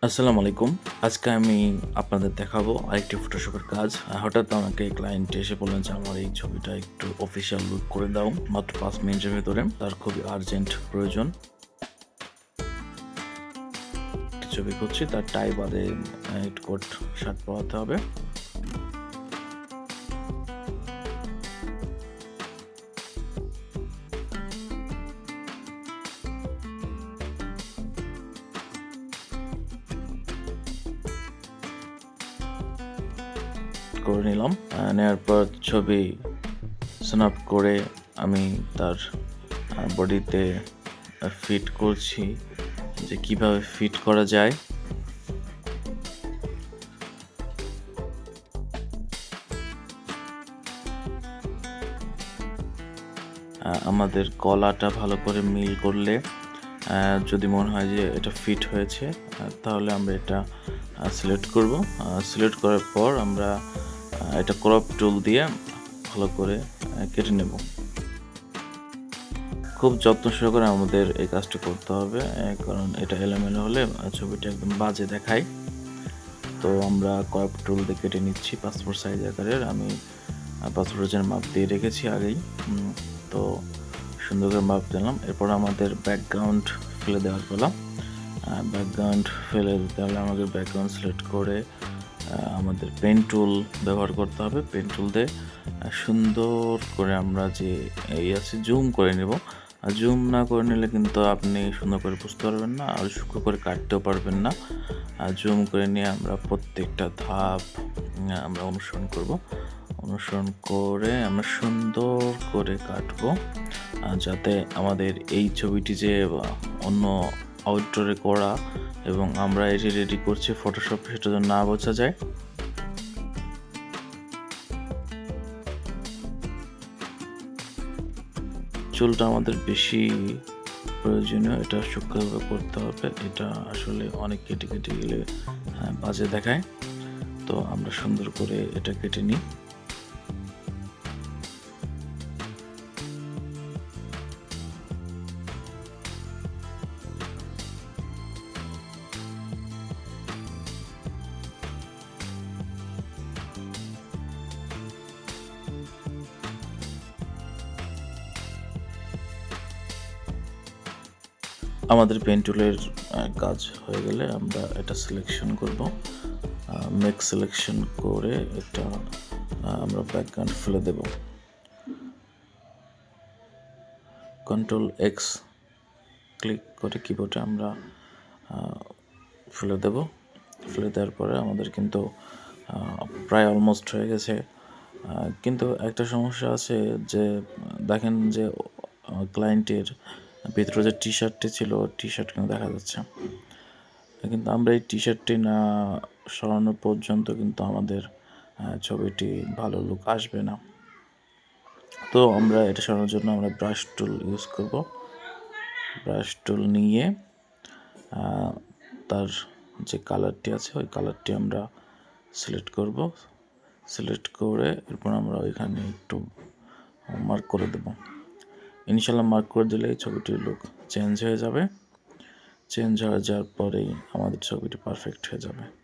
আসসালামু আলাইকুম। আজকে আমি আপনাদের দেখাবো আরেকটি ফটোশপের কাজ। হঠাৎ আমাকে ক্লায়েন্ট এসে বললেন যে, "আমার এই ছবিটা একটু অফিসিয়াল লুক করে দাও। মাত্র ৫ মিনিটের ভেতরে।" তার খুবই আর্জেন্ট প্রয়োজন। ছবি করছি, তার টাই বাদে একটু কোট শার্ট পরাতে হবে। করে নিলাম। নেওয়ার পর ছবি স্ন্যাপ করে আমি তার বডিতে ফিট করছি যে কিভাবে ফিট করা যায়। আমাদের গলাটা ভালো করে মিল করলে যদি মনে হয় যে এটা ফিট হয়েছে, তাহলে আমরা এটা সিলেক্ট করব। সিলেক্ট করার পর আমরা এটা ক্রপ টুল দিয়ে ভালো করে কেটে নেব। খুব যত্ন সহকারে আমাদের এই কাজটা করতে হবে, কারণ এটা এলোমেলো হলে ছবিটা একদম বাজে দেখায়। তো আমরা ক্রপ টুল দিয়ে কেটে নিচ্ছি পাসপোর্ট সাইজ আকারের। আমি পাসপোর্ট সাইজের মাপ দিয়ে রেখেছি আগেই। তো সুন্দর করে মাপ দিলাম। এরপর আমাদের ব্যাকগ্রাউন্ড ফেলে দেওয়ার পালা। ব্যাকগ্রাউন্ড ফেলে দিতে হলে আমাদের ব্যাকগ্রাউন্ড সিলেক্ট করে আমাদের পেন টুল ব্যবহার করতে হবে। পেন টুল দিয়ে সুন্দর করে আমরা যে এই আছে জুম করে নেব। আর জুম না করে নিলে কিন্তু আপনি সুন্দর করে বুঝতে পারবেন না, আর সূক্ষ্ম করে কাটতেও পারবেন না। আর জুম করে নিয়ে আমরা প্রত্যেকটা ধাপ আমরা অনুসরণ করব। অনুসরণ করে আমরা সুন্দর করে কাটবো, যাতে আমাদের এই ছবিটি যে অন্য আউটডোরে করা এবং আমরা এটি রেডি করছি ফটোশপ, সেটা যেন না বোঝা যায়। চুলটা আমাদের বেশি প্রয়োজনীয়, এটা সূক্ষ্মভাবে করতে হবে। এটা আসলে অনেক কেটে কেটে গেলে বাজে দেখায়। তো আমরা সুন্দর করে এটা কেটে নিই। আমাদের পেন টুলের কাজ হয়ে গেলে আমরা এটা সিলেকশন করব। মেক সিলেকশন করে এটা আমরা ব্যাকগ্রাউন্ড ফেলে দেব। কন্ট্রোল এক্স ক্লিক করে কিবোর্ডে আমরা ফেলে দেব। ফেলে দেওয়ার পরে আমাদের কিন্তু প্রায় অলমোস্ট হয়ে গেছে। কিন্তু একটা সমস্যা আছে যে দেখেন যে ক্লায়েন্টের ভিতরে যে টি শার্টটি ছিল, টি শার্ট কিন্তু দেখা যাচ্ছে। কিন্তু আমরা এই টি শার্টটি না সরানো পর্যন্ত কিন্তু আমাদের ছবিটি ভালো লুক আসবে না। তো আমরা এটা সরানোর জন্য আমরা ব্রাশ টুল ইউজ করব। ব্রাশ টুল নিয়ে তার যে কালারটি আছে ওই কালারটি আমরা সিলেক্ট করব। সিলেক্ট করে এরপর আমরা ওইখানে একটু মার্ক করে দেব। ইনশাল্লাহ মার্ক করে দিলে ছবিটির লুক চেঞ্জ হয়ে যাবে। চেঞ্জ হয়ে যাওয়ার পরেই আমাদের ছবিটি পারফেক্ট হয়ে যাবে।